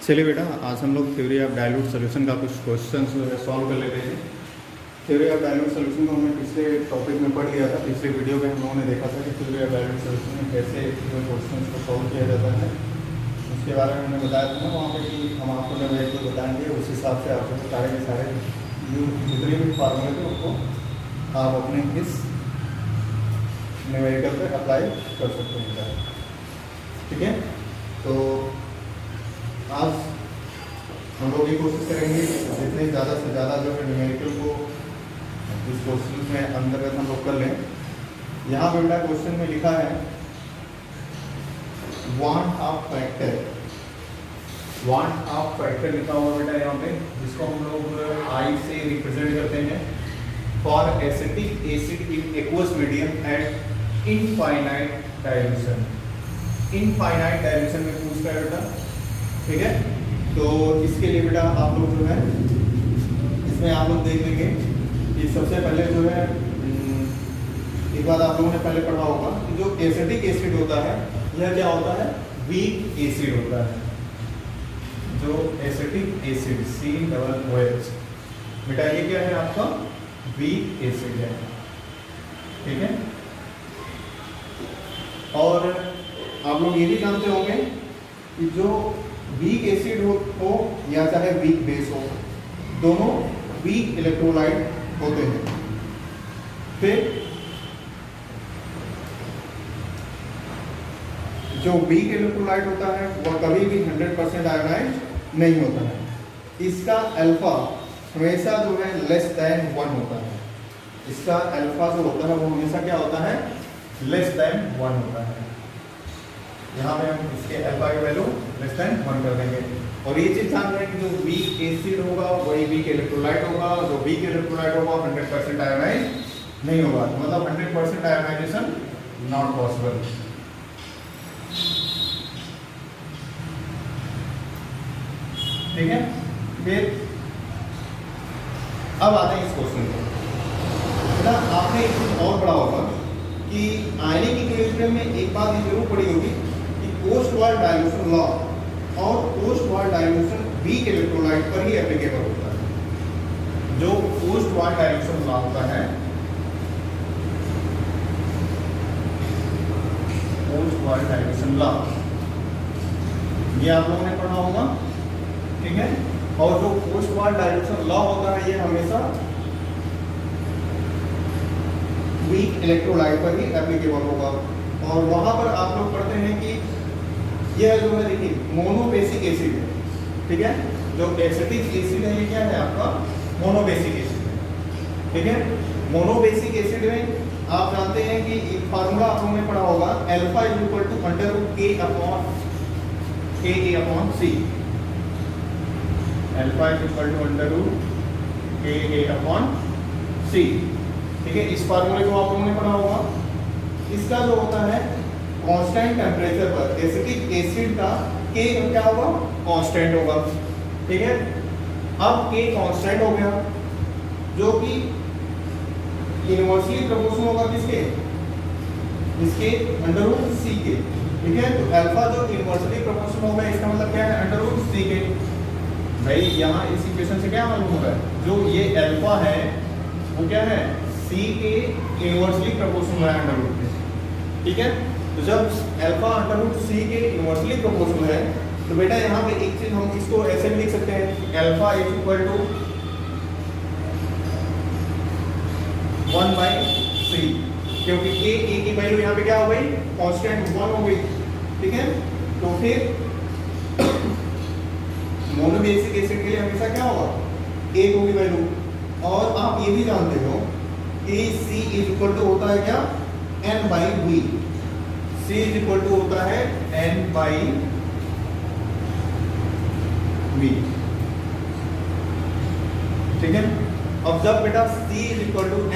चलिए बेटा, आज हम लोग थ्योरी ऑफ डाइल्यूट सोल्यूशन का कुछ क्वेश्चन सॉल्व कर लेते हैं। थ्योरी ऑफ डाइल्यूट सोल्यूशन को हमने पिछले टॉपिक में पढ़ लिया था। पिछले वीडियो में हम लोगों ने देखा था कि थ्योरी ऑफ डाइल्यूट सोल्यूशन में कैसे क्वेश्चन को सॉल्व किया जाता है, उसके बारे में हमने बताया था ना वहाँ पे कि हम आपको न्यूमेरिकल बताएंगे, उस हिसाब से आप सारे के सारे जो जितने भी फार्मूले थे उसको आप अपने इस न्यूमेरिकल पर अप्लाई कर सकते हैं। ठीक है, तो आज हम लोग ये कोशिश करेंगे जितने ज़्यादा से ज़्यादा जो है न्यूमेरिकल को इस क्वेश्चन में अंतर्गत हम लोग कर लें। यहाँ पे बेटा क्वेश्चन में लिखा है 1/2 फैक्टर, 1/2 फैक्टर लिखा हुआ बेटा यहाँ पे, जिसको हम लोग आई से रिप्रेजेंट करते हैं। For acetic acid in aqueous medium at infinite dilution, infinite dilution में पूछता है बेटा। ठीक है, तो इसके लिए बेटा आप लोग जो है इसमें आप लोग देख लेंगे कि सबसे पहले जो है एक बात आप लोगों ने पहले पढ़ा होगा कि जो एसिटिक एसिड होता है यह क्या होता है, वीक एसिड होता है। जो एसिटिक एसिड COOH बेटा ये क्या है आपका, वीक एसिड है। ठीक है, और आप लोग ये भी जानते होंगे कि जो वीक एसिड हो या चाहे वीक बेस हो, दोनों वीक इलेक्ट्रोलाइट होते हैं। फिर जो वीक इलेक्ट्रोलाइट होता है वह कभी भी 100% आयोनाइज नहीं होता है। इसका अल्फा हमेशा जो है लेस देन 1 होता है। इसका अल्फा जो होता है वो हमेशा क्या होता है, लेस देन 1 होता है। यहाँ पे हम इसके अल्फा की वैल्यू लेस देन 1 कर देंगे। और ये चीज ध्यान रखें कि जो वीक एसिड होगा वही वीक इलेक्ट्रोलाइट होगा, जो वीक इलेक्ट्रोलाइट होगा 100% आयोनाइज नहीं होगा, मतलब 100% आयोनाइजेशन नॉट पॉसिबल। ठीक है, फिर अब आते हैं इस क्वेश्चन को। बेटा आपने एक चीज और पढ़ा होगा कि आयनिक इक्विलिब्रियम में एक बात ये जरूर पड़ी होगी कि पोस्ट वार डाइल्यूशन लॉ और पोस्ट वार डाइल्यूशन वीक इलेक्ट्रोलाइट पर ही एप्लीकेबल होता है। जो पोस्ट वार डाइल्यूशन लॉ होता है, पोस्ट वार डाइल्यूशन लॉ ये आप लोगों ने पढ़ा होगा। ठीक है, और जो पोस्ट वार डाइल्यूशन लॉ होता है ये हमेशा वीक इलेक्ट्रोलाइट पर ही एप्लीकेबल होगा। और वहां पर आप लोग पढ़ते हैं कि यह जो है देखिए मोनोबेसिक एसिड है। ठीक है, जो एसिटिक एसिड है ये क्या है आपका, मोनोबेसिक एसिड है। ठीक है, मोनोबेसिक एसिड में आप जानते हैं कि एक फार्मूला आप लोगों ने पढ़ा होगा, अल्फा = √Ka/C, अल्फा = √Ka/C। ठीक है, इस फार्मूले को आप लोगों ने पढ़ा होगा। इसका जो होता है कांस्टेंट टेम्परेचर पर एसिटिक एसिड का K क्या होगा, कांस्टेंट होगा। ठीक है, अब K कांस्टेंट हो गया जो कि इनवर्सली प्रोपोर्शनल होगा किसके, इसके √C के। ठीक है, तो अल्फा जो इनवर्सली प्रोपोर्शनल होगा इसका मतलब क्या है, √C के। भाई यहाँ इस इक्वेशन से क्या मालूम होगा, जो ये अल्फा है वो क्या है, C के इनवर्सली प्रोपोर्शनल है √. ठीक है, तो जब अल्फा √C के इनवर्सली प्रोपोर्शनल है तो बेटा यहाँ पे एक चीज हम इसको ऐसे भी लिख सकते हैं, अल्फा = 1/C, क्योंकि A की वैल्यू यहाँ पे क्या हो गई, कांस्टेंट 1 हो गई। ठीक है, तो फिर मोनोबेसिक एसिड के लिए हमेशा क्या होगा, 1 होगी वैल्यू। और आप ये भी जानते हो कि C = होता है क्या, N/V। C = होता है N/V। ठीक है, अब जब बेटा C =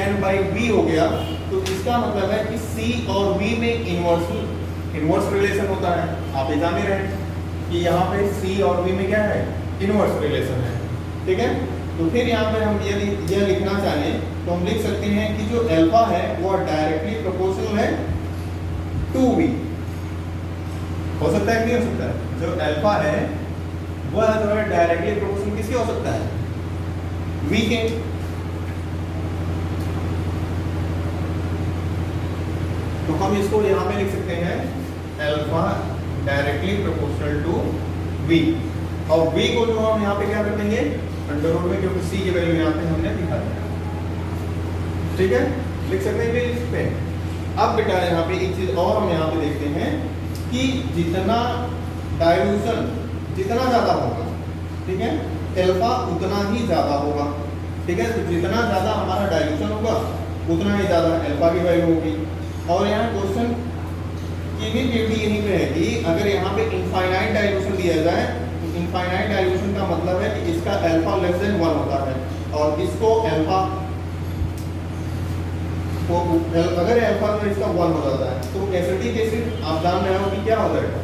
N/V हो गया तो इसका मतलब है कि C और V में इनवर्स रिलेशन होता है। आप ये जान ही रहे कि यहाँ पे C और V में क्या है, इनवर्स रिलेशन है। ठीक है, तो फिर यहाँ पे हम यह लिखना चाहें तो हम लिख सकते हैं कि जो अल्फा है वो डायरेक्टली प्रोपोर्शनल है टू V। हो सकता है कि नहीं हो सकता है, जो अल्फा है वह जो है डायरेक्टली प्रोपोर्शनल किसके हो सकता है, V के। तो हम इसको यहाँ पे लिख सकते हैं alpha directly proportional to V, और V को जो हम यहाँ पे क्या कर देंगे अंडर रूट में, क्योंकि C की वैल्यू यहाँ पे हमने दिखा दिया। ठीक है, लिख सकते हैं इस पे। अब बेटा यहाँ पे एक चीज और हम यहाँ पे देखते हैं कि जितना डाइल्यूशन जितना ज्यादा होगा, ठीक है, अल्फा उतना ही ज्यादा होगा। ठीक है, तो जितना ज्यादा हमारा डाइल्यूशन होगा उतना ही ज्यादा अल्फा की वैल्यू होगी। और यहाँ क्वेश्चन की भी ड्यूटी यहीं पे है कि अगर यहाँ पे इनफाइनाइट डाइल्यूशन दिया जाए तो इनफाइनाइट डाइल्यूशन का मतलब है कि इसका अल्फा लेस देन 1 होता है, और इसको अल्फा को अगर अल्फा तो इसका 1 हो जाता है तो एसिटिक एसिड आप जान रहे हो कि क्या हो जाएगा,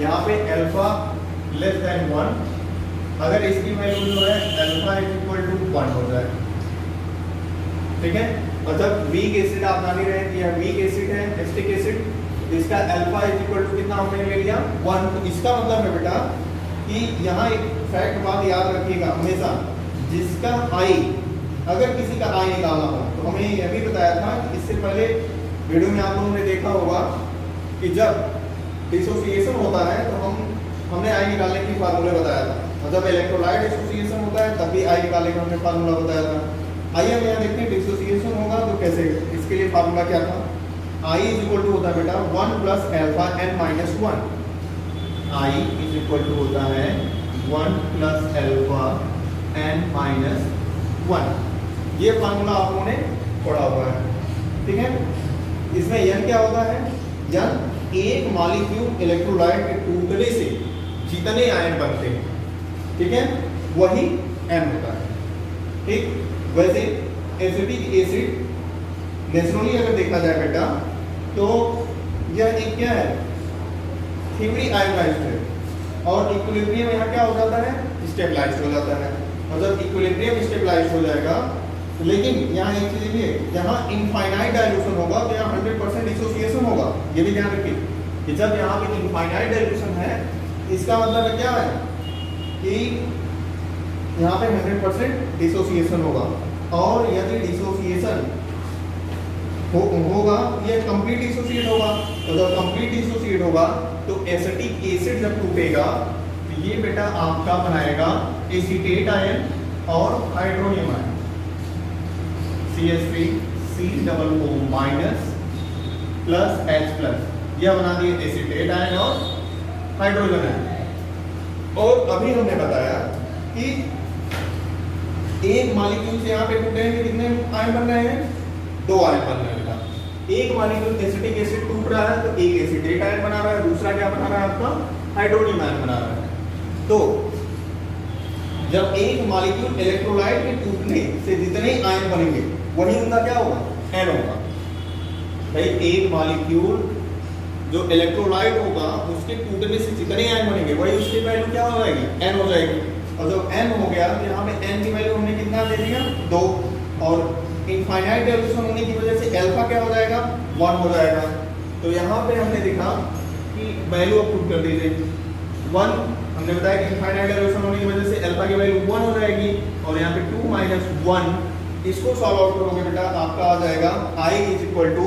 यहाँ पे अल्फा लेस देन 1, अगर इसकी वैल्यू जो है अल्फा इज इक्वल टू 1 हो जाए। ठीक है, और जब वीक एसिड आप जान ही रहे हैं कि यह वीक एसिड है एसिटिक एसिड, इसका अल्फा इज इक्वल टू कितना हमने ले लिया 1। तो इसका मतलब है बेटा कि यहाँ एक फैक्ट बात याद रखिएगा हमेशा, जिसका आई अगर किसी का आई निकालना हो तो हमें यह भी बताया था कि इससे पहले वीडियो में आप लोगों ने देखा होगा कि जब डिसोसिएशन होता है तो हमने आई निकालने की फार्मूला बताया था, और जब इलेक्ट्रोलाइट डिसोसिएशन होता है तब भी आई निकालने का हमने फार्मूला बताया था। आइए हम यहाँ देखते हैं डिसोसिएशन होगा तो कैसे, इसके लिए फार्मूला क्या था, आई इज इक्वल टू होता है बेटा 1 plus alpha n minus 1। I is equal to होता है 1 प्लस अल्फा n माइनस 1। ये फार्मूला आप लोगों ने पढ़ा हुआ है। ठीक है, इसमें n क्या होता है, n एक मॉलिक्यूल इलेक्ट्रोलाइट के टूटने से जितने आयन बनते हैं, ठीक है, वही n होता है। ठीक, वैसे एसिटिक एसिड नेचुरली अगर देखा जाए बेटा तो यह एक क्या है, थ्योरी आयोनाइज्ड है, और इक्विलिब्रियम यहाँ क्या हो जाता है, स्टेबलाइज्ड हो जाता है। और जब इक्विलिब्रियम स्टेबलाइज्ड हो जाएगा, लेकिन यहाँ एक चीज भी है, जहाँ इनफाइनाइट डाइल्यूशन होगा तो यहाँ 100% डिसोसिएशन होगा। ये भी ध्यान रखिए कि जब यहाँ पे इनफाइनाइट डाइल्यूशन है इसका मतलब है क्या है कि यहाँ पे 100% डिसोसिएशन होगा, और यदि डिसोसिएशन होगा ये कंप्लीट डिसोसिएट होगा। तो जब कंप्लीट डिसोसिएट होगा तो एसिटिक एसिड जब टूटेगा तो ये बेटा आपका बनाएगा एसीटेट आयन और hydronium ion, CH3COO minus plus H plus, यह बना दिए एसीटेट आयन और हाइड्रोजन आयन। और अभी हमने बताया कि एक मॉलिक्यूल से यहाँ पे टूटेंगे कितने आयन बन रहे हैं, 2 आयन बन रहे हैं। एक मॉलिक्यूल एसिटिक एसिड टूट रहा है तो एक एसीटेट आयन बना रहा है, दूसरा क्या बना रहा है आपका हाइड्रोनियम आयन बना रहा है। तो जब एक मॉलिक्यूल इलेक्ट्रोलाइट के टूटने से जितने आयन बनेंगे वही उनका क्या होगा, n होगा। भाई एक मॉलिक्यूल जो इलेक्ट्रोलाइट होगा उसके टूटने से जितने आयन बनेंगे वही उसकी वैल्यू क्या हो जाएगी, n हो जाएगी। और जब n हो गया तो यहाँ पे n की वैल्यू हमने कितना दे दिया 2, और इनफाइनाइट डाइल्यूशन होने की वजह से अल्फा क्या हो जाएगा 1 हो जाएगा। तो यहाँ पे हमने देखा कि वैल्यू अब पुट कर दीजिए 1, हमने बताया कि इनफाइनाइट डाइल्यूशन होने की वजह से अल्फा की वैल्यू 1 हो जाएगी, और यहाँ पे 2 माइनस 1, इसको सॉल्व आउट करोगे बेटा आपका आ जाएगा i इज इक्वल टू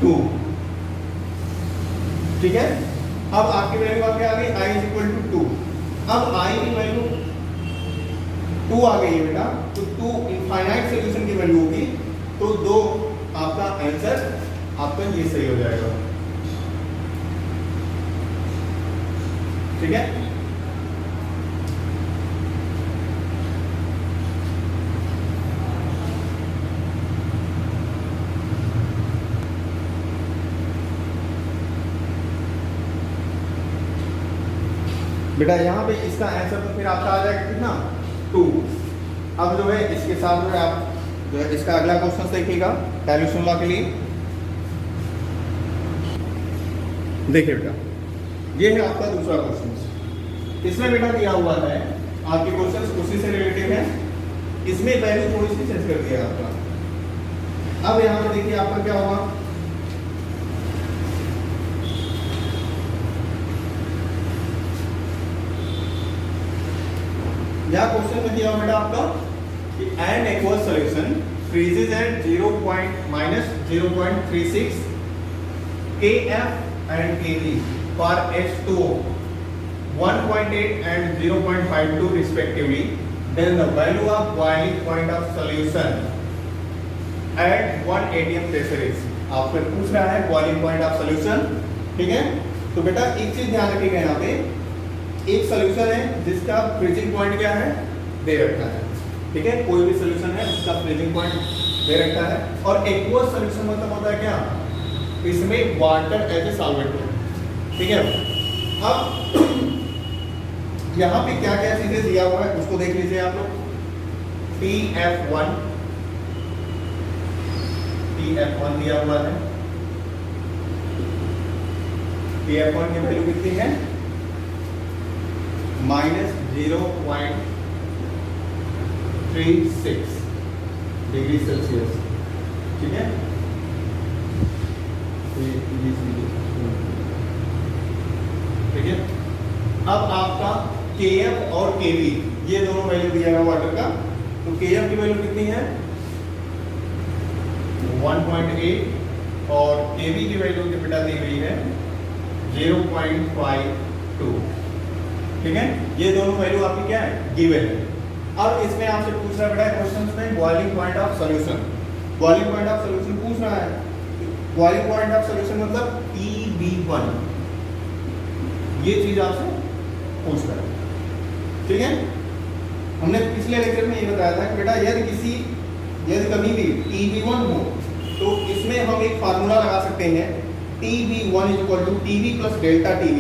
2। ठीक है, अब आपकी वैल्यू आपके आ गई i इज इक्वल टू 2। अब i की वैल्यू 2 आ गई है बेटा, तो 2 इनफाइनाइट सॉल्यूशन की वैल्यू होगी, तो 2 आपका आंसर आपका ये सही हो जाएगा। ठीक है, बेटा यहाँ पे इसका आंसर तो फिर आपका आ जाएगा कितना 2। अब जो है इसके साथ जो है आप जो है इसका अगला क्वेश्चन देखिएगा डाइल्यूशन लॉ के लिए। देखिए बेटा ये है आपका दूसरा क्वेश्चन, इसमें बेटा दिया हुआ है आपके क्वेश्चन उसी से रिलेटेड है, इसमें वैल्यू थोड़ी सी चेंज कर दिया आपका। अब यहाँ पे देखिए आपका क्या होगा, यहाँ क्वेश्चन में दिया बेटा आपका कि an aqueous solution freezes at -0.36 kF and kV for H2O 1.8 and 0.52 respectively, then the value of boiling point of solution at 1 atm pressure is, आपको पूछ रहा है बॉइलिंग पॉइंट ऑफ सॉल्यूशन, ठीक है। तो बेटा एक चीज ध्यान रखिएगा, यहाँ पे एक सॉल्यूशन है जिसका फ्रीजिंग पॉइंट क्या है, दे रखा है, ठीक है। कोई भी सॉल्यूशन है उसका फ्रीजिंग पॉइंट दे रखा है। और एक्वस सॉल्यूशन मतलब होता है क्या, इसमें वाटर एज ए सॉल्वेंट है, ठीक है। अब यहाँ पे क्या क्या चीजें दिया हुआ है उसको देख लीजिए आप लोग। TF1 दिया हुआ है, TF1 की वैल्यू कितनी है, -0.36 डिग्री सेल्सियस, ठीक है। ठीक है। अब आपका KF और KV ये दोनों वैल्यू दिया है वाटर का। तो KF की वैल्यू कितनी है 1.8 और KV की वैल्यू की बेटा दी हुई है 0.52, ठीक है। ये दोनों वैल्यू आपकी क्या है, गिवन है। अब इसमें आपसे पूछ रहा है बेटा क्वेश्चन में boiling point of solution, boiling point of solution पूछ रहा है। बॉइलिंग पॉइंट ऑफ सॉल्यूशन मतलब PB1, ये चीज आपसे पूछ रहा है, ठीक है। हमने पिछले लेक्चर में ये बताया था कि बेटा यदि कभी भी TB1 हो तो इसमें हम एक फार्मूला लगा सकते हैं, TB1 = TB + delta TB,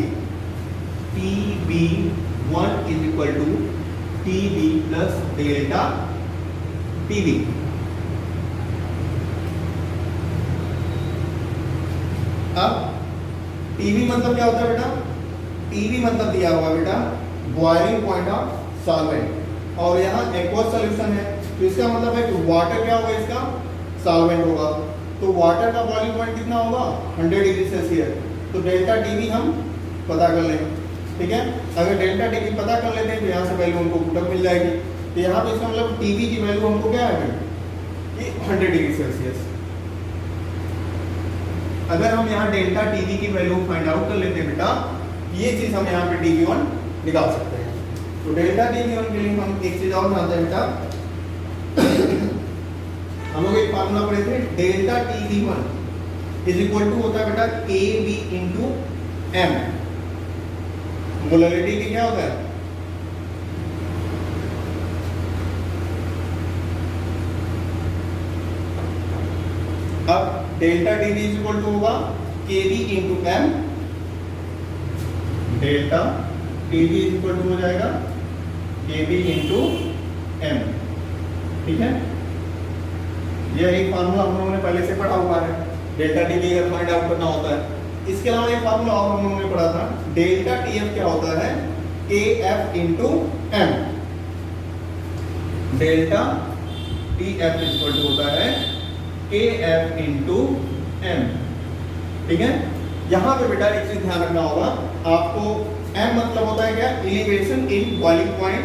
TB1 = TB + delta TB। अब TB मतलब क्या होता है बेटा, TB मतलब दिया हुआ बेटा बॉइलिंग पॉइंट ऑफ सॉल्वेंट, और यहाँ एक्वस सॉल्यूशन है तो इसका मतलब है कि वाटर क्या होगा, इसका सॉल्वेंट होगा। तो वाटर का बॉइलिंग पॉइंट कितना होगा 100 डिग्री सेल्सियस। तो डेल्टा TB हम पता कर लें, ठीक है। अगर डेल्टा TB पता कर लेते हैं तो यहाँ से वैल्यू हमको पुटअप मिल जाएगी। तो यहाँ पे इसका मतलब TB की वैल्यू हमको क्या है कि 100 डिग्री सेल्सियस। अगर हम यहाँ डेल्टा TB की वैल्यू फाइंड आउट कर लेते हैं बेटा, ये चीज हम यहाँ पे TB1 निकाल सकते हैं। तो डेल्टा TB1 के लिए हम एक चीज और जानते हैं बेटा, हम लोग एक फार्मूला पढ़े थे, डेल्टा TB1 = होता है बेटा KB × M। मोलरिटी की क्या होता है, अब डेल्टा TB = होगा KB × M, डेल्टा TB = हो जाएगा KB × M, ठीक है। यह एक फार्मूला हम लोगों ने पहले से पढ़ा हुआ है, डेल्टा TB अगर फाइंड आउट करना होता है। इसके अलावा एक फार्मूला और हम लोगों ने पढ़ा था, डेल्टा TF क्या होता है, KF × M, डेल्टा TF = होता है KF × M, ठीक है। यहाँ पे बेटा एक चीज ध्यान रखना होगा आपको, M मतलब होता है क्या, एलिवेशन इन बॉइलिंग पॉइंट।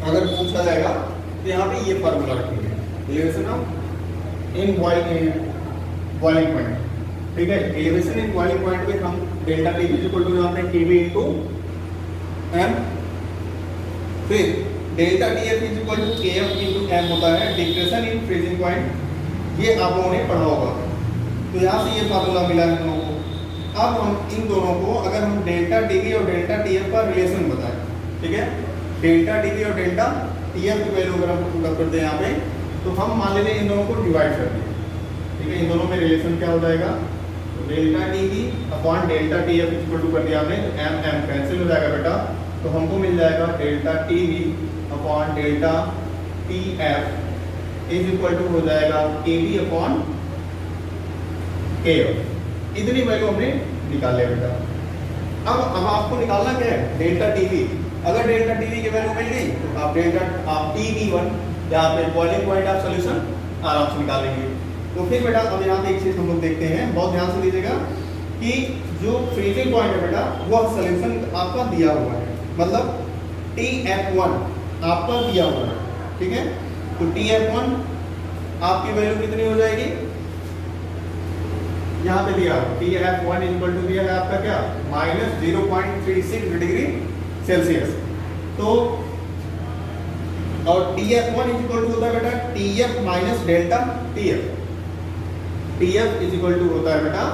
अगर पूछा जाएगा तो यहाँ पे ये फार्मूला रखेंगे, elevation of in boiling point, ठीक है। एलिवेशन इन बॉइलिंग पॉइंट पे हम डेल्टा TB = जानते हैं KB × M। फिर डेल्टा TF = KF × M होता है डिप्रेशन इन फ्रीजिंग पॉइंट, ये आप लोगों ने पढ़ा होगा। तो यहाँ से ये फार्मूला मिला है हम लोगों को। अब हम इन दोनों को, अगर हम डेल्टा TB और डेल्टा TF का रिलेशन बताएं, ठीक है, डेल्टा TB और डेल्टा TF की वैल्यू अगर हम पुट करते हैं यहाँ पे, तो हम मान लेते हैं इन दोनों को डिवाइड कर दिए, ठीक है। इन दोनों में रिलेशन क्या हो जाएगा, तो डेल्टा TB / डेल्टा TF = कर दिया हमने, तो M कैंसिल हो जाएगा बेटा। तो हमको मिल जाएगा डेल्टा TB / डेल्टा TF = हो जाएगा KB / KF। इतनी वैल्यू हमने निकाल लिया बेटा। अब आपको निकालना क्या है, डेल्टा TB। अगर डेल्टा TB की वैल्यू मिल गई तो आप TB1 यहाँ पे बॉइलिंग पॉइंट ऑफ सॉल्यूशन आराम से निकाल लेंगे। तो फिर बेटा अब यहाँ पे एक चीज हम लोग देखते हैं, बहुत ध्यान से लीजिएगा कि जो फ्रीजिंग पॉइंट है बेटा, वह सॉल्यूशन आपका दिया हुआ है, मतलब TF1 आपका दिया हुआ है, ठीक है। तो TF1 आपकी वैल्यू कितनी हो जाएगी, यहाँ पे दिया TF1 इक्वल टू दिया है आपका क्या, -0.36 डिग्री सेल्सियस। तो और TF1 इक्वल टू होता है बेटा TF minus delta TF। TF is equal to होता है बेटा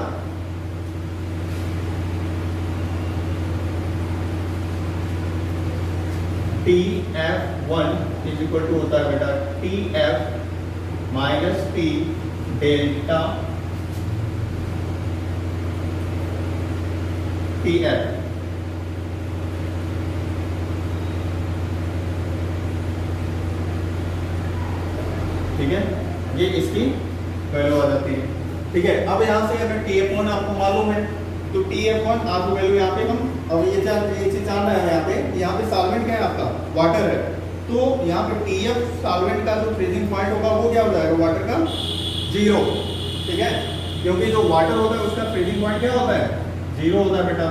TF1 इज इक्वल टू होता है बेटा TF minus T delta TF। ठीक है, ये इसकी वैल्यू आ जाती है, ठीक है। अब यहाँ से अगर TF1 आपको मालूम है तो TF1 आपको वैल्यू यहाँ पे हम, अब ये चीज जान रहे हैं यहाँ पे सॉल्वेंट क्या है आपका, वाटर है। तो यहाँ पे TF सॉल्वेंट का जो फ्रीजिंग पॉइंट होगा वो क्या हो जाएगा, वाटर का 0, ठीक है, क्योंकि जो वाटर होता है उसका फ्रीजिंग पॉइंट क्या होता है, 0 होता है बेटा,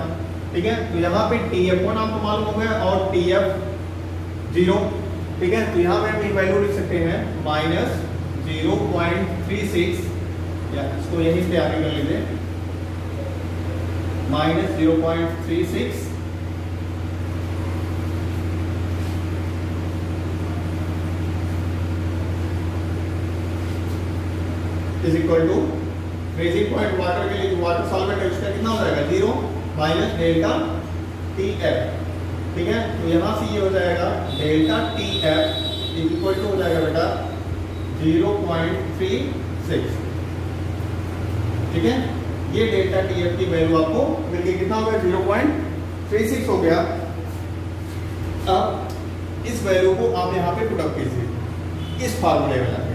ठीक है। तो यहाँ पे TF1 आपको मालूम हो गया और TF 0, ठीक है। तो यहाँ पे हम एक वैल्यू लिख सकते हैं -0.36, या इसको यहीं से आगे कर लीजिए, -0.36 is equal to freezing point water के लिए, जो वाटर सॉल्वेंट है उसका कितना हो जाएगा, 0 माइनस डेल्टा TF, ठीक है। तो यहाँ से ये हो जाएगा delta TF is equal to हो जाएगा बेटा 0.36, ठीक है। ये डेल्टा TF की वैल्यू आपको मिल गई, कितना हो गया, 0.36 हो गया। अब इस वैल्यू को आप यहाँ पे पुटअप कीजिए इस फार्मूले में लाके,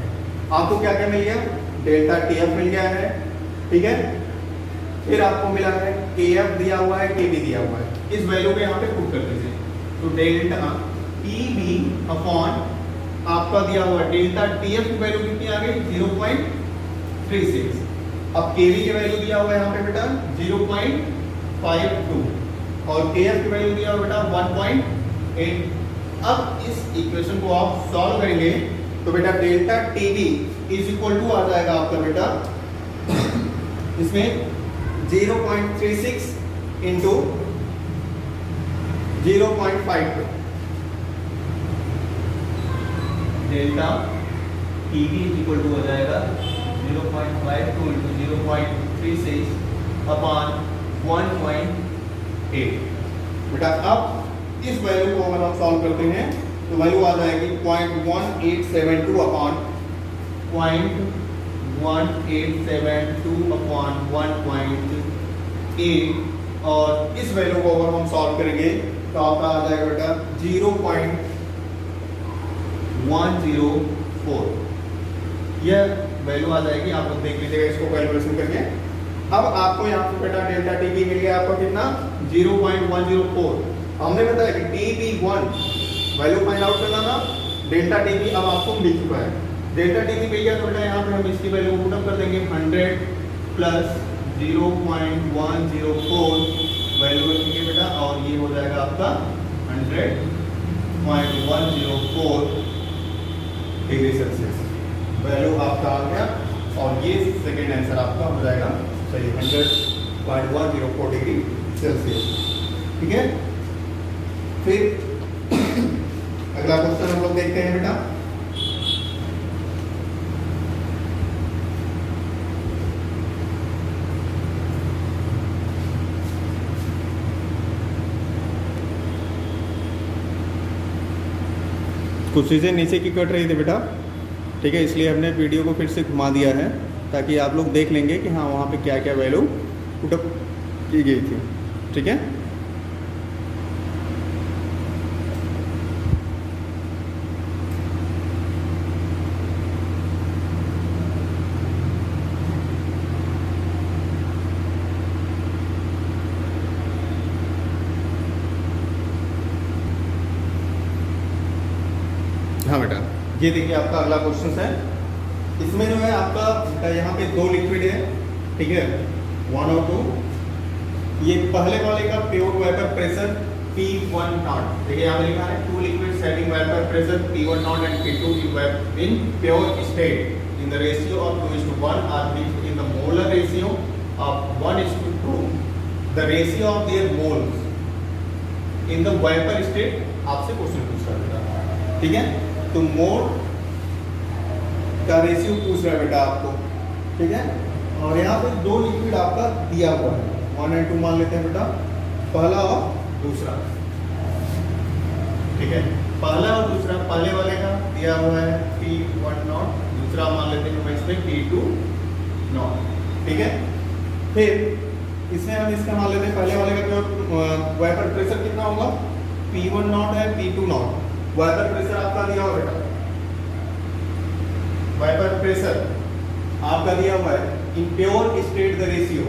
आपको क्या क्या मिल गया, डेल्टा TF मिल गया है, ठीक है। फिर आपको मिला है KF दिया हुआ है, KB दिया हुआ है, इस वैल्यू को यहाँ पे पुट कर दीजिए। तो डेल्टा TB अपॉन आपका दिया हुआ डेल्टा TF की वैल्यू कितनी आ गई, 0.36। अब KB की वैल्यू दिया हुआ है यहाँ पे बेटा 0.52 और KF की वैल्यू दिया हुआ बेटा 1.8। अब इस इक्वेशन को आप सॉल्व करेंगे तो बेटा delta TB is equal to आ जाएगा आपका बेटा इसमें 0.36 into 0.52, delta TB is equal to हो जाएगा 0.52 इंटू 0.36 अपॉन 1.8। बेटा अब इस वैल्यू को अगर हम सॉल्व करते हैं तो वैल्यू आ जाएगी 0.1872 अपॉन 0.1872 अपॉन 1.8, और इस वैल्यू को अगर हम सॉल्व करेंगे तो आपका आ जाएगा बेटा 0.104, यह वैल्यू आ जाएगी। आप लोग देख लीजिएगा इसको कैलकुलेशन करके। अब आपको यहाँ पे बेटा डेल्टा TB मिल गया आपको कितना, 0.104। हमने बताया कि TB1 वैल्यू फाइंड आउट करना था, डेल्टा TB अब आपको मिल चुका है, डेल्टा TB मिल गया तो बेटा यहाँ पे हम इसकी वैल्यू को पुट अप कर देंगे, 100 प्लस 0.104 वैल्यू रखेंगे बेटा, और ये हो जाएगा आपका 100.104 डिग्री सेल्सियस वैल्यू आपका आ गया, और ये सेकेंड आंसर आपका हो जाएगा सही 100.104 डिग्री सेल्सियस, ठीक है। फिर अगला क्वेश्चन हम लोग देखते हैं बेटा, कुछ चीज़ें नीचे की कट रही थी बेटा, ठीक है, इसलिए हमने वीडियो को फिर से घुमा दिया है ताकि आप लोग देख लेंगे कि हाँ वहाँ पे क्या क्या वैल्यू पुटअप की गई थी, ठीक है। हाँ बेटा, ये देखिए आपका अगला क्वेश्चन है। इसमें जो है आपका यहाँ पे दो लिक्विड है, ठीक है, 1 और 2। ये पहले वाले का pure vapour pressure P1 not, देखिए यहाँ पे लिखा है two liquids having vapour pressure P1 not and P2 in pure state in the ratio of 2:1 are mixed in the molar ratio of 1:2, the ratio of their moles in the vapor state. आपसे question पूछ रहा है बेटा, ठीक है, तो मोल का ratio पूछ रहा है बेटा आपको, ठीक है, और यहाँ पे दो लिक्विड आपका दिया हुआ है, 1 और 2 मान लेते हैं बेटा, पहला और दूसरा, ठीक है, पहला और दूसरा, पहले वाले का दिया हुआ है P1 नॉट, दूसरा मान लेते हैं इसमें P2 नॉट, ठीक है, फिर इसमें हम इसका मान लेते हैं पहले वाले का जो वेपर प्रेशर कितना होगा, P1 नॉट है, P2 नॉट, वेपर प्रेशर आपका दिया हुआ बेटा, वेपर प्रेशर आपका दिया हुआ है in pure state the ratio,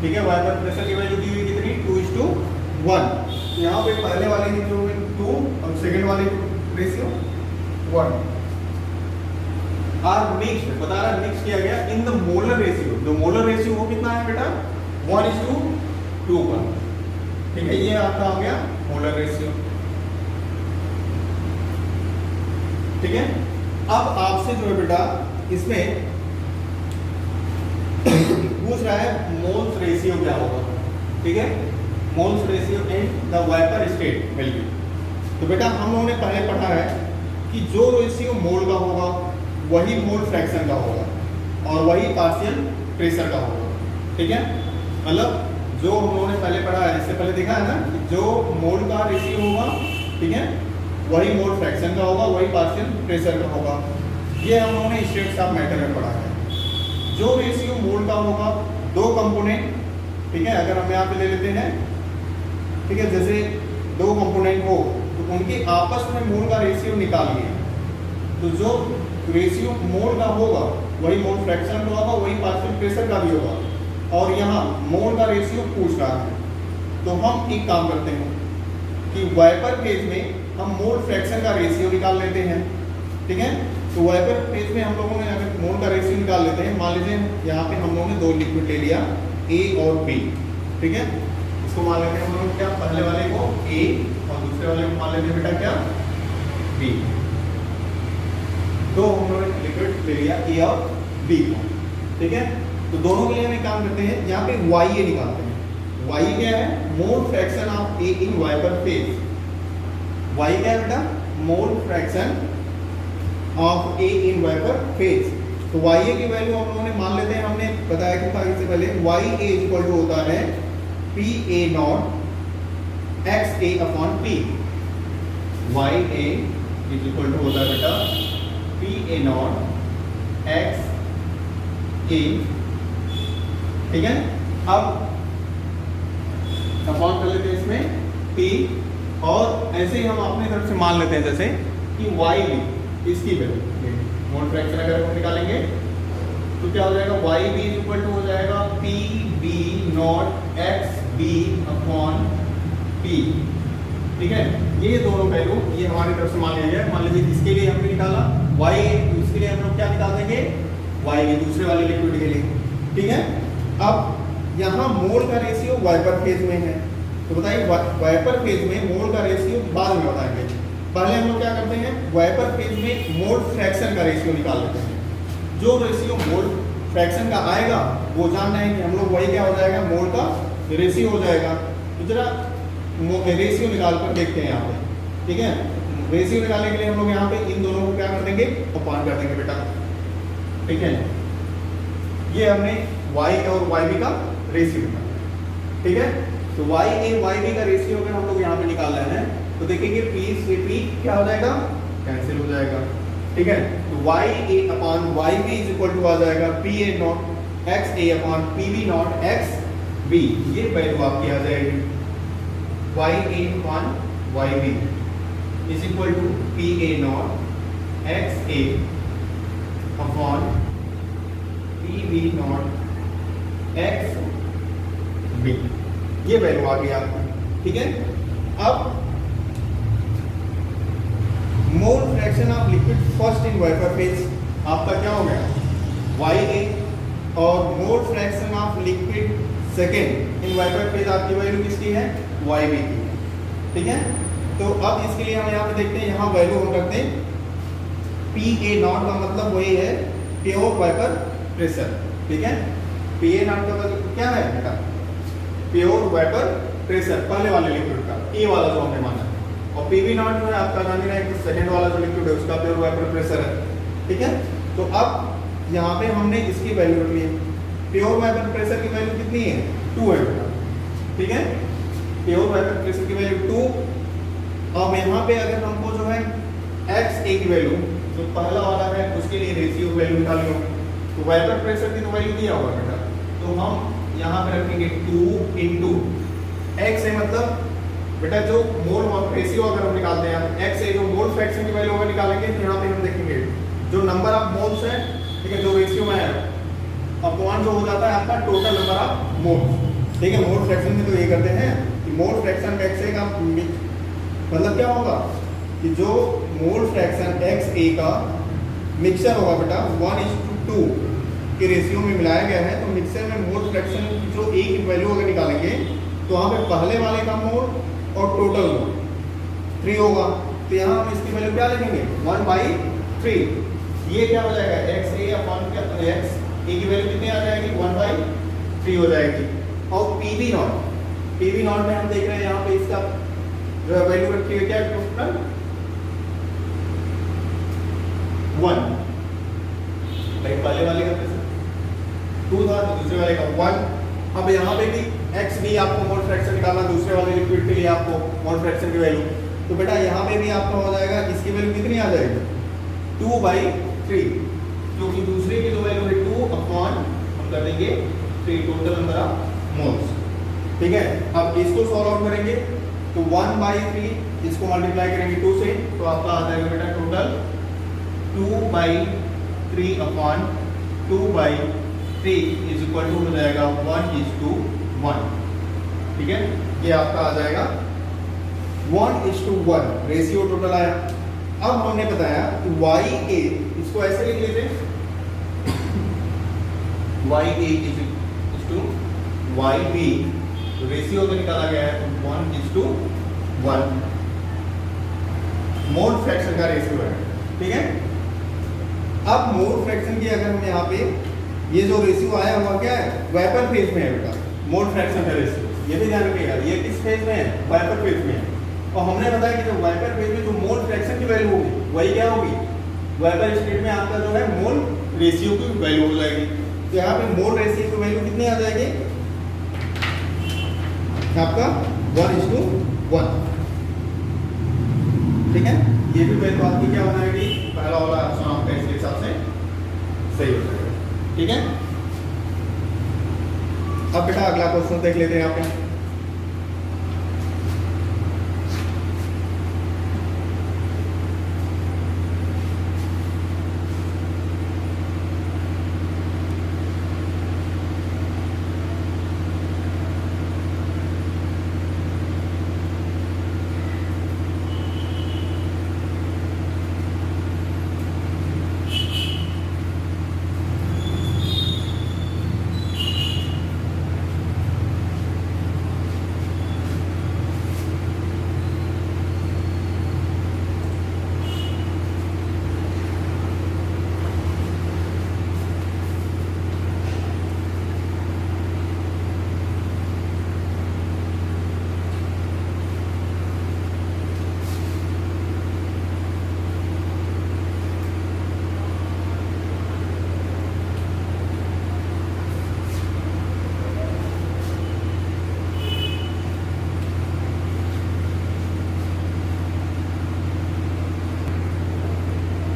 ठीक है, वेपर प्रेशर की वैल्यू दी हुई कितनी 2:1, तो यहाँ पे पहले वाले की जो 2 और सेकंड वाले की रेशियो 1 आर मिक्स्ड, बता रहा है मिक्स किया गया इन द मोलर रेशियो, जो मोलर रेशियो वो कितना है बेटा 1:2, ठीक है, ये आपका आ गया मोलर रेशियो, ठीक है। अब आपसे जो है बेटा इसमें पूछ रहा है मोल्स रेशियो क्या होगा, ठीक है, moles ratio in the vapour state value, तो बेटा हम लोगों ने पहले पढ़ा है कि जो रेशियो मोल का होगा वही मोल फ्रैक्शन का होगा और वही पार्शियल प्रेशर का होगा, ठीक है, मतलब जो हम लोगों ने पहले पढ़ा है, इससे पहले देखा है ना कि जो मोल का रेशियो होगा, ठीक है, वही मोल फ्रैक्शन का होगा, वही पार्शियल प्रेशर का होगा, ये हम लोगों ने स्टेट्स ऑफ मैटर में पढ़ा है। जो रेशियो मोल का होगा, दो कंपोनेंट, ठीक है, अगर हम यहाँ पे ले लेते हैं, ठीक है, जैसे दो कंपोनेंट हो तो उनके आपस में मोल का रेशियो निकालिए, तो जो रेशियो मोल का होगा वही मोल फ्रैक्शन का होगा, वही पार्शियल प्रेशर का भी होगा, और यहाँ मोल का रेशियो पूछ रहा है, तो हम एक काम करते हैं कि वेपर फेज में हम मोल फ्रैक्शन का रेशियो निकाल लेते हैं, ठीक है, तो वेपर फेज में हम लोगों ने अगर मोल का रेशियो निकाल लेते हैं, मान लीजिए यहाँ पे हम लोगों ने दो लिक्विड ले लिया A और B, ठीक है, इसको मान लेते हैं हम लोग क्या, पहले वाले को A और दूसरे वाले को मान लेते हैं बेटा क्या B, तो हम लोगों ने लिक्विड ले लिया A और B को, ठीक है, तो दोनों के लिए हम एक काम करते हैं, यहाँ पे YA निकालते हैं, YA क्या है, मोल fraction of A in vapour phase, Y क्या है बेटा, मोल fraction of A in vapour phase, तो YA की वैल्यू हम लोगों ने मान लेते हैं, हमने बताया कि था इससे पहले YA इक्वल टू होता है PA not XA upon P, YA equal to होता है बेटा PA नॉट XA, ठीक है, अब अपॉन कर लेते हैं इसमें P, और ऐसे ही हम अपनी तरफ से मान लेते हैं जैसे कि YB इसकी वैल्यू मोल फ्रैक्शन अगर हम निकालेंगे तो क्या हो जाएगा, YB इक्वल टू हो जाएगा PB not XB upon P, ठीक है, ये दोनों वैल्यू ये हमारी तरफ से मान लिया गया, मान लीजिए इसके लिए हमने निकाला YA, इसके लिए हम लोग क्या निकाल देंगे YB दूसरे वाले लिक्विड के लिए, ठीक है। अब यहाँ मोल का रेशियो वेपर फेज में है, तो बताइए वेपर फेज में मोल का रेशियो बाद में बताएंगे, पहले हम लोग क्या करते हैं, वेपर फेज में मोल फ्रैक्शन का रेशियो निकाल लेते हैं, जो रेशियो मोल फ्रैक्शन का आएगा वो जानना है कि हम लोग वही क्या हो जाएगा, मोल का रेशियो हो जाएगा, तो जरा रेशियो निकाल कर देखते हैं यहाँ पे, ठीक है, रेशियो निकालने के लिए हम लोग यहाँ पे इन दोनों को क्या कर देंगे, अपान कर देंगे बेटा, ठीक है, ये हमने Y और YB का रेशियो निकाला, ठीक है, तो YA YB का रेशियो अगर हम लोग यहाँ पे निकाल रहे हैं तो देखेंगे P से P क्या हो जाएगा, कैंसिल हो जाएगा, ठीक है, तो YA upon YB is equal to आ जाएगा PA not XA upon PB not XB, ये वैल्यू आपकी आ जाएगी, YA upon YB is equal to PA not XA upon PB not XB, ये वैल्यू आ गया, ठीक है। अब mole fraction of liquid first in vapour phase आपका क्या हो गया, YA, और mole fraction of liquid second in vapour phase आपकी वैल्यू किसकी है, YB की, ठीक है। तो अब इसके लिए हम यहाँ पे देखते हैं, यहाँ वैल्यू हम रखते हैं PA0 का मतलब वही है प्योर वेपर प्रेशर, ठीक है। PA0 का मतलब क्या है बेटा, प्योर वेपर प्रेशर पहले वाले लिक्विड का, ए वाला जो हमने माना, और PV0 जो है आपका जान लेना है सेकंड वाला जो लिक्विड है उसका प्योर वेपर प्रेशर है, ठीक है। तो अब यहाँ पे हमने इसकी वैल्यू रख ली है, प्योर वेपर प्रेशर की वैल्यू कितनी है 2 है बेटा, ठीक है। प्योर वेपर प्रेशर की वैल्यू 2। अब यहाँ पे अगर हमको जो है XA की वैल्यू जो पहला वाला है उसके लिए रेशियो वैल्यू निकालनी होगी, तो वेपर प्रेशर की तो वैल्यू दिया होगा बेटा, तो हम यहाँ पे रखेंगे 2 इंटू एक्स है, मतलब बेटा जो मोल रेशियो अगर हम निकालते हैं एक्स है, जो मोल फ्रैक्शन की वैल्यू अगर निकालेंगे तो यहाँ पे हम देखेंगे जो नंबर ऑफ मोल्स है, ठीक है, जो रेशियो में है अपॉन जो हो जाता है आपका टोटल नंबर ऑफ मोल्स, ठीक है। मोल फ्रैक्शन में तो ये करते हैं कि मोल फ्रैक्शन XA का मतलब क्या होगा कि जो मोल फ्रैक्शन XA का मिक्सचर होगा बेटा 1:2 के रेशियो में मिलाया गया है, तो मिक्सचर में मोल फ्रैक्शन जो A की वैल्यू अगर निकालेंगे तो वहाँ पे पहले वाले का मोल और टोटल मोल 3 होगा, तो यहाँ हम इसकी वैल्यू क्या लिखेंगे 1/3। ये क्या हो जाएगा XA अपॉन क्या एक्स ए की वैल्यू कितनी आ जाएगी 1/3 हो जाएगी। और PV0 में हम देख रहे हैं यहाँ पे इसका जो वैल्यू रखी है क्या टोटल 1, भाई पहले वाले का 2 था तो दूसरे वाले का 1। अब यहाँ पे भी XB आपको मोल फ्रैक्शन निकालना, दूसरे वाले लिक्विड के लिए आपको मोल फ्रैक्शन की वैल्यू, तो बेटा यहाँ पे भी आपका हो जाएगा, इसकी वैल्यू कितनी आ जाएगी 2/3, क्योंकि दूसरे की जो वैल्यू है 2 अपॉन हम कर देंगे 3 टोटल नंबर ऑफ मोल्स, ठीक है। अब इसको सॉल्व आउट करेंगे तो 1/3 इसको मल्टीप्लाई करेंगे 2 से, तो आपका आ जाएगा बेटा total 2/3 upon 2/3 is equal to हो जाएगा 1:1, ठीक है। ये आपका आ जाएगा 1:1 रेशियो टोटल आया। अब हमने बताया कि YA इसको ऐसे लिख लेते हैं YA is to YB, ratio तो निकाला गया है 1:1 मोल फ्रैक्शन का रेशियो है, ठीक है। अब मोल फ्रैक्शन की अगर हम यहाँ पे ये जो रेशियो आया हुआ क्या है वेपर फेज में है बेटा, मोल फ्रैक्शन का रेशियो, ये भी ध्यान रखिएगा, ये किस फेज में है वेपर फेज में है। और हमने बताया कि जो वेपर फेज में जो मोल फ्रैक्शन की वैल्यू होगी वही क्या होगी वेपर स्टेट में आपका जो है मोल रेशियो की वैल्यू हो जाएगी। तो यहाँ पे मोल रेशियो की वैल्यू कितनी आ जाएगी आपका 1:1, ठीक है। ये भी वैल्यू आपकी क्या हो जाएगी, पहला वाला ऑप्शन आपका इसके हिसाब से सही हो जाएगा, ठीक है। अब बेटा अगला क्वेश्चन देख लेते हैं यहाँ पे।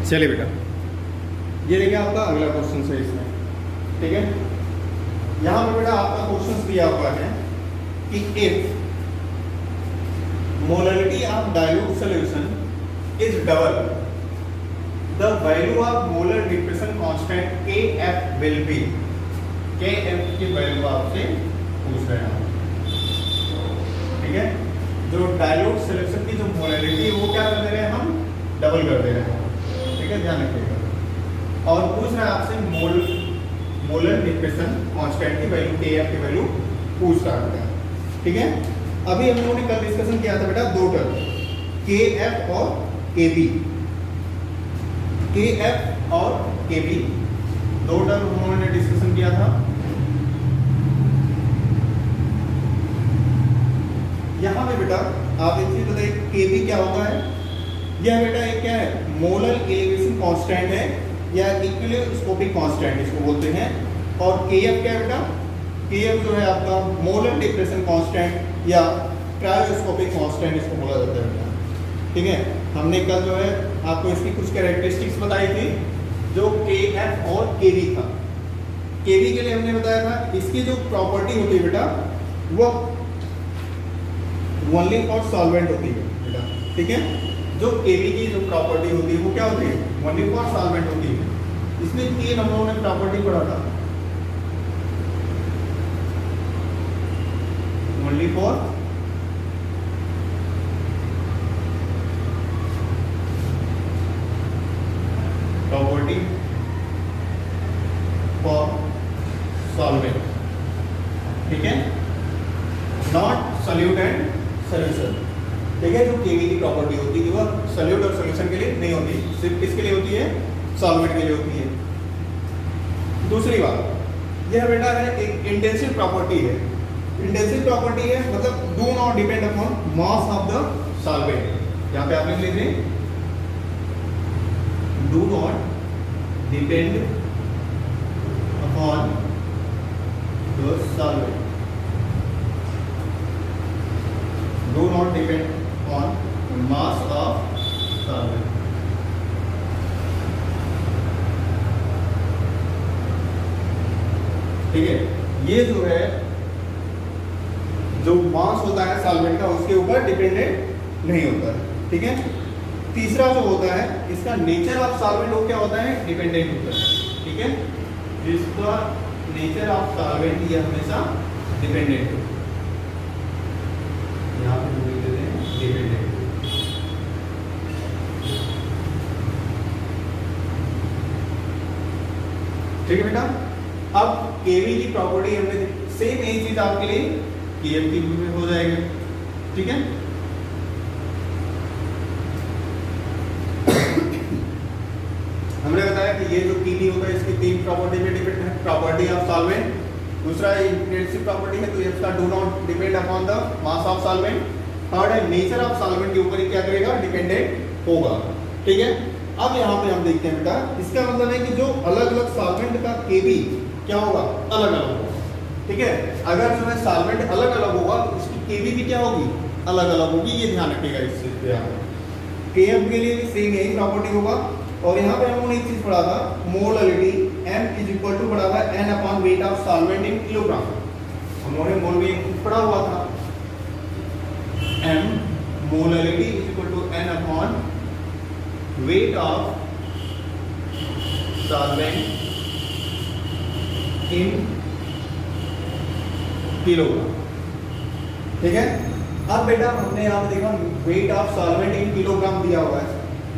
चलिए बेटा, ये देखिए आपका अगला क्वेश्चन है इसमें, ठीक है। यहाँ पे बेटा आपका क्वेश्चन दिया हुआ है कि if molarity of dilute solution is double the value of molar depression constant KF will be. KF की वैल्यू आपसे पूछ रहे हैं, ठीक है। जो डाइल्यूट सॉल्यूशन की जो मोलरिटी है वो क्या कर दे रहे हैं हम डबल कर दे रहे हैं, ठीक है, ध्यान रखिएगा। और पूछ रहा है आपसे मोलर डिप्रेशन कांस्टेंट की वैल्यू KF की वैल्यू पूछ रहा है, ठीक है। अभी हम लोगों ने कल डिस्कशन किया था बेटा दो टर्म, के एफ और के बी, के एफ और के बी दो टर्म हम लोगों ने डिस्कशन किया था। यहाँ पे बेटा आप एक चीज बताइए, के बी क्या होता है? यह बेटा एक क्या है, मोलर एलिवेशन कांस्टेंट है या इक्विलिब्रियम कांस्टेंट इसको बोलते हैं। और के एफ क्या है बेटा? के एफ जो है आपका मोलर डिप्रेशन कांस्टेंट या क्रायोस्कोपिक कांस्टेंट इसको बोला जाता है बेटा। ठीक है, हमने कल जो है आपको इसकी कुछ कैरेक्टरिस्टिक्स बताई थी जो के एफ और के बी था। के बी के लिए हमने बताया था इसकी जो प्रॉपर्टी होती है बेटा वो ओनली फॉर सॉल्वेंट होती है बेटा। ठीक है, जो केबी की जो प्रॉपर्टी होती है वो क्या होती है? ओनली फॉर सॉल्वेंट होती है। इसमें 3 हम लोगों ने प्रॉपर्टी पढ़ा था, only for property for solvent, ठीक है, नॉट सॉल्यूट एंड सॉल्यूशन। ठीक है, जो केवी की प्रॉपर्टी होती है वह सॉल्यूट और सॉल्यूशन के लिए नहीं होती, सिर्फ किसके लिए होती है? सॉल्वेंट के लिए होती है। दूसरी बात यह बेटा है एक इंटेंसिव प्रॉपर्टी है। इंटेंसिव प्रॉपर्टी है मतलब do not depend upon mass of the solvent. यहाँ पे आप लिख लीजिए do not depend upon the solvent, do not depend on mass of solvent। ठीक है, ये जो है जो मास होता है सॉल्वेंट का उसके ऊपर डिपेंडेंट नहीं होता है। ठीक है, तीसरा जो होता है इसका नेचर ऑफ सॉल्वेंट वो क्या होता है? डिपेंडेंट होता है। ठीक है, इसका नेचर ऑफ सॉल्वेंट ये हमेशा डिपेंडेंट होता है। यहाँ पे हम लिख देते हैं डिपेंडेंट। ठीक है बेटा, अब केवी की प्रॉपर्टी हमने सेम यही चीज आपके लिए केएफ की में हो जाएगा। ठीक है, हमने बताया कि ये जो केवी होगा इसकी 3 प्रॉपर्टी पे डिपेंड है, प्रॉपर्टी ऑफ सॉल्वेंट, दूसरा इंटेंसिव प्रॉपर्टी है तो ये इसका do not depend upon the mass of solvent, third है नेचर ऑफ सॉल्वेंट के ऊपर ही क्या करेगा? डिपेंडेंट होगा। ठीक है, अब यहाँ पे हम देखते हैं बेटा इसका मतलब है कि जो अलग अलग सॉल्वेंट का केबी क्या होगा? अलग अलग होगा। ठीक है, अगर जो है सॉल्वेंट अलग अलग होगा उसकी केबी भी क्या होगी? अलग अलग होगी। ये ध्यान रखिएगा इस चीज पे। केएफ के लिए भी सेम यही प्रॉपर्टी होगा। और यहाँ पे हम लोगों ने एक चीज पढ़ा था, molarity m is equal to पढ़ा था n upon weight of solvent in kilogram. हम लोगों ने मोल में पढ़ा हुआ था m molarity is equal to n upon weight of solvent in kilogram. ठीक है, अब बेटा हमने यहाँ पे देखा weight of solvent in kilogram दिया हुआ है,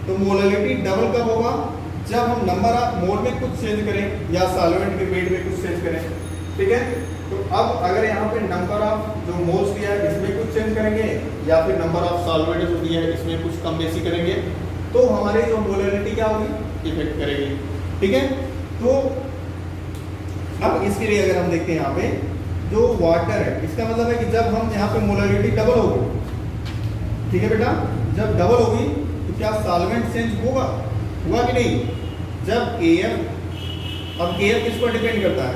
तो मोलरिटी डबल कब होगा? जब हम नंबर ऑफ मोल में कुछ चेंज करें या सॉल्वेंट के वेट में कुछ चेंज करें। ठीक है, तो अब अगर यहाँ पे नंबर ऑफ जो मोल्स दिया है इसमें कुछ चेंज करेंगे या फिर नंबर ऑफ सॉल्वेंट जो दिया है इसमें कुछ कम बेसी करेंगे तो हमारी जो मोलरिटी क्या होगी? इफेक्ट करेगी। ठीक है, तो अब इसके लिए अगर हम देखते हैं यहाँ पे जो वाटर है इसका मतलब है कि जब हम यहाँ पे मोलरिटी डबल होगी, ठीक है बेटा, जब डबल होगी तो क्या सॉल्वेंट चेंज होगा कि नहीं? जब KF, अब KF किस पर डिपेंड करता है?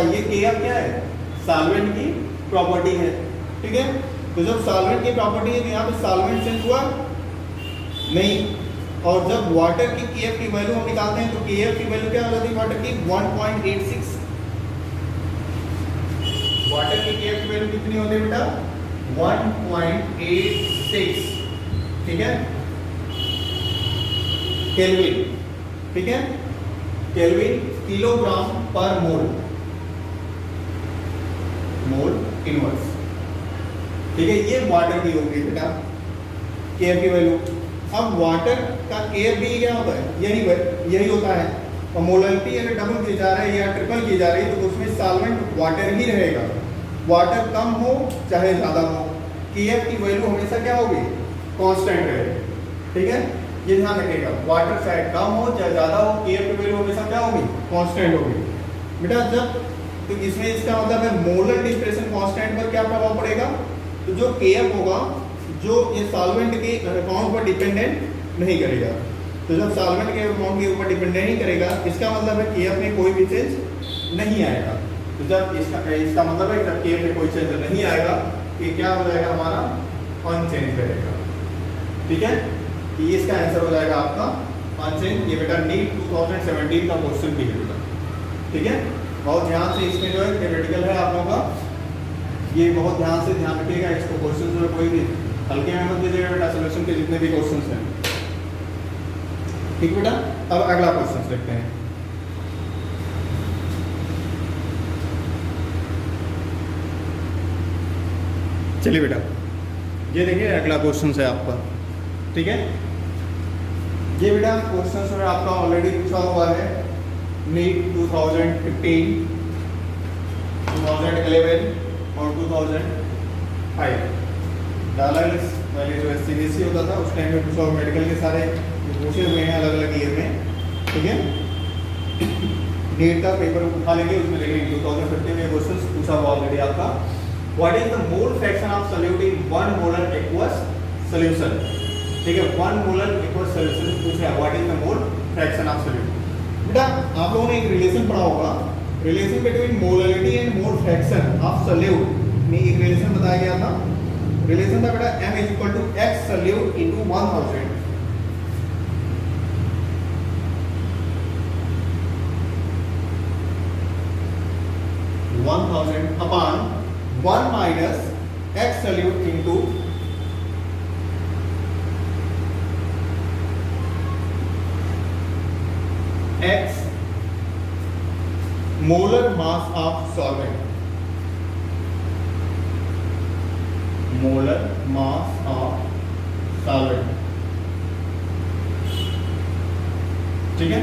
ये KF क्या है? सॉल्वेंट की प्रॉपर्टी है। ठीक है, तो जब सॉल्वेंट की प्रॉपर्टी है तो यहाँ पे सॉल्वेंट चेंज हुआ नहीं। और जब वाटर की KF की वैल्यू हम निकालते हैं तो KF की वैल्यू क्या हो जाती है वाटर की? 1.86। वाटर की KF की वैल्यू कितनी होती है बेटा? 1.86। ठीक है, केल्विन। ठीक है, केल्विन किलोग्राम पर मोल, मोल इनवर्स। ठीक है, ये वाटर की होगी बेटा केएफ की वैल्यू। अब वाटर का केएफ भी क्या होता है? यही होता है। और मोलरिटी अगर डबल की जा रहा है या ट्रिपल की जा रही है तो उसमें सॉल्वेंट वाटर ही रहेगा। वाटर कम हो चाहे ज़्यादा हो, KF की वैल्यू हमेशा क्या होगी, कांस्टेंट रहेगी। ठीक है, ये ध्यान रखिएगा, वाटर चाहे कम हो चाहे ज़्यादा हो, KF की वैल्यू हमेशा क्या होगी, कांस्टेंट होगी। बेटा जब तो इसमें इसका मतलब है मोलर डिस्प्लेसमेंट कांस्टेंट पर क्या प्रभाव पड़ेगा, तो जो KF होगा जो ये सॉल्वेंट के अमाउंट पर डिपेंडेंट नहीं करेगा। तो जब सॉल्वेंट के अमाउंट के ऊपर डिपेंडेंट नहीं करेगा, इसका मतलब है KF में कोई भी चेंज नहीं आएगा। तो जब इसका मतलब है जब KF में कोई चेंज नहीं आएगा, ये क्या हो जाएगा, हमारा अनचेंज रहेगा। ठीक है, कि इसका आंसर हो जाएगा आपका अनचेंज। ये बेटा नीट 2017 का क्वेश्चन भी है बेटा। ठीक है, बहुत ध्यान से इसमें जो है थ्योरेटिकल है आप लोगों का, ये बहुत ध्यान से ध्यान रखिएगा। इसको क्वेश्चन जो कोई भी हल्के में मत लीजिएगा बेटा, सोल्यूशन के जितने भी क्वेश्चन हैं। ठीक बेटा, अब अगला क्वेश्चन देखते हैं। चलिए बेटा, ये देखिए अगला क्वेश्चन है आपका। ठीक है, ये बेटा क्वेश्चन जो है आपका ऑलरेडी पूछा हुआ है नीट 2015, 2011 और 2005 डाला पहले जो CBSE होता था उस टाइम में पूछा हुआ, मेडिकल के सारे पूछे हुए हैं अलग अलग ईयर में। ठीक है, नीट का पेपर उठा लेंगे, उसमें देखेंगे 2015 में क्वेश्चन पूछा हुआ ऑलरेडी आपका। What is the mole fraction of solute in 1 molar aqueous solution. ठीक है, 1 मोलर एक्वस सॉल्यूशन पूछा है, what is the mole fraction of solute. बेटा आप लोगों ने एक रिलेशन पढ़ा होगा, relation between molarity and mole fraction of solute में एक रिलेशन बताया गया था। रिलेशन था बेटा m is equal to x solute into 1000 upon 1 minus x solute into x molar mass of solvent, molar mass of solvent. ठीक है,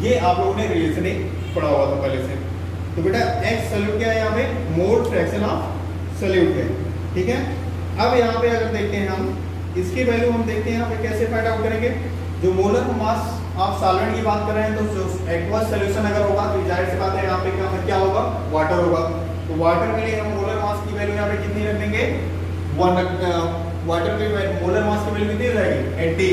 ये आप लोगों ने रिलेशन एक पढ़ा हुआ था पहले से। तो बेटा x सॉल्यूट क्या है, यहाँ पे मोल फ्रैक्शन ऑफ सॉल्यूट है। ठीक है, अब यहाँ पे अगर देखते हैं हम इसकी वैल्यू, हम देखते हैं यहाँ पे कैसे फाइंड आउट करेंगे। जो मोलर मास ऑफ सॉल्वेंट की बात कर रहे हैं, तो जो एक्वस सॉल्यूशन अगर होगा तो जाहिर सी बात है यहाँ पे क्या होगा, वाटर होगा। तो वाटर के लिए हम मोलर मास की वैल्यू यहाँ पे कितनी रख देंगे, वाटर की मोलर मास की वैल्यू कितनी रहेगी, 18।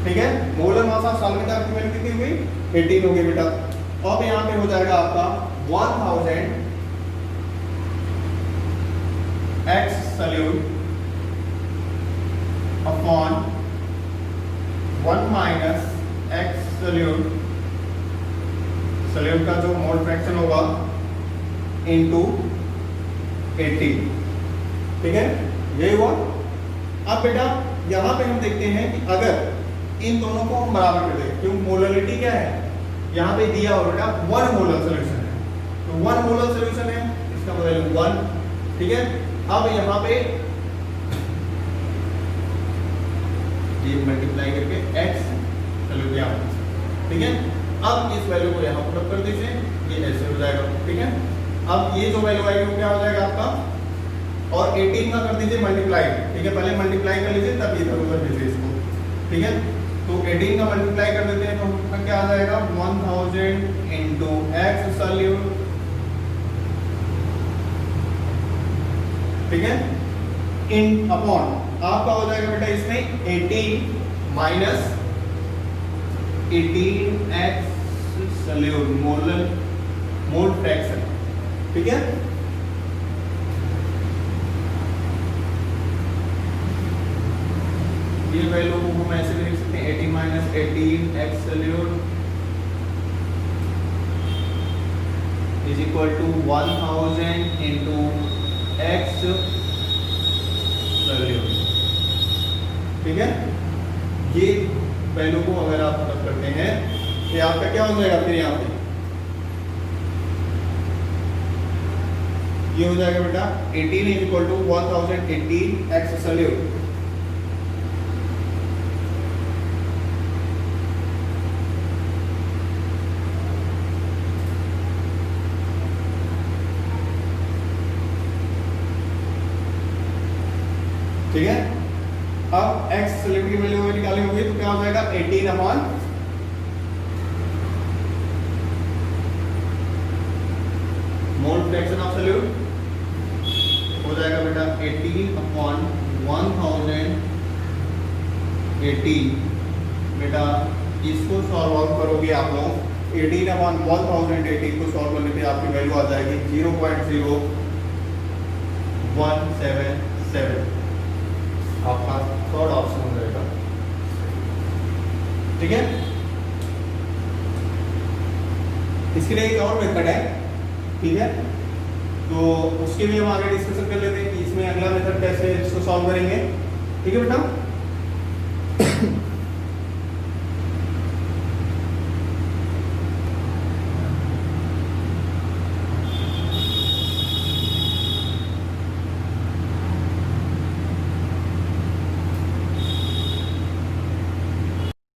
ठीक है, मोलर मास ऑफ सॉल्वेंट की वैल्यू कितनी हुई, 18 हो गई बेटा। अब यहाँ पे हो जाएगा आपका 1000 x solute upon 1 minus x solute, solute का जो मोल फ्रैक्शन होगा इनटू 80। ठीक है, यही हुआ। अब बेटा यहाँ पे हम देखते हैं कि अगर इन दोनों को हम बराबर कर दें, क्योंकि मोलरिटी क्या है यहाँ पे दिया हो बेटा 1 मोलर सॉल्यूशन है, तो 1 मोलर सॉल्यूशन है, इसका वैल्यू 1। ठीक है, अब यहाँ पे ये मल्टीप्लाई करके x सॉल्यूट यहाँ। ठीक है, अब इस वैल्यू को यहाँ पुट कर दीजिए, ये ऐसे हो जाएगा। ठीक है, अब ये जो वैल्यू आएगी वो क्या हो जाएगा आपका, और 18 का कर दीजिए मल्टीप्लाई। ठीक है, पहले मल्टीप्लाई कर लीजिए तब इधर उधर भेजिए इसको। ठीक है, तो 18 का मल्टीप्लाई कर देते हैं तो उसका क्या आ जाएगा, 1000 इंटू एक्स सॉल्यूट। ठीक है, इन अपॉन आपका हो जाएगा बेटा इसमें 18 minus 18 x solute mole fraction. ठीक है, ये वैल्यू को हम ऐसे भी लिख सकते हैं 18 minus 18 x solute is equal to 1000 into x solute. ठीक है, ये वैल्यू को अगर आप पुट करते हैं तो आपका क्या हो जाएगा, फिर यहाँ पे ये हो जाएगा बेटा 18 is equal to 1018 x solute. ठीक है। अब x लिमिट की वैल्यू हमें निकालनी होगी तो क्या हो जाएगा 18 upon mole fraction of solute हो जाएगा बेटा 18 अपॉन 1018 बेटा इसको सॉल्व आउट करोगे आप लोग 18 अपॉन 1018 को सॉल्व करने पे आपकी वैल्यू आ जाएगी 0.0177 आपका थर्ड ऑप्शन हो जाएगा। ठीक है, इसके लिए एक और मेथड है। ठीक है, तो उसके भी हम आगे डिस्कशन कर लेते हैं कि इसमें अगला मेथड कैसे इसको सॉल्व करेंगे। ठीक है बेटा।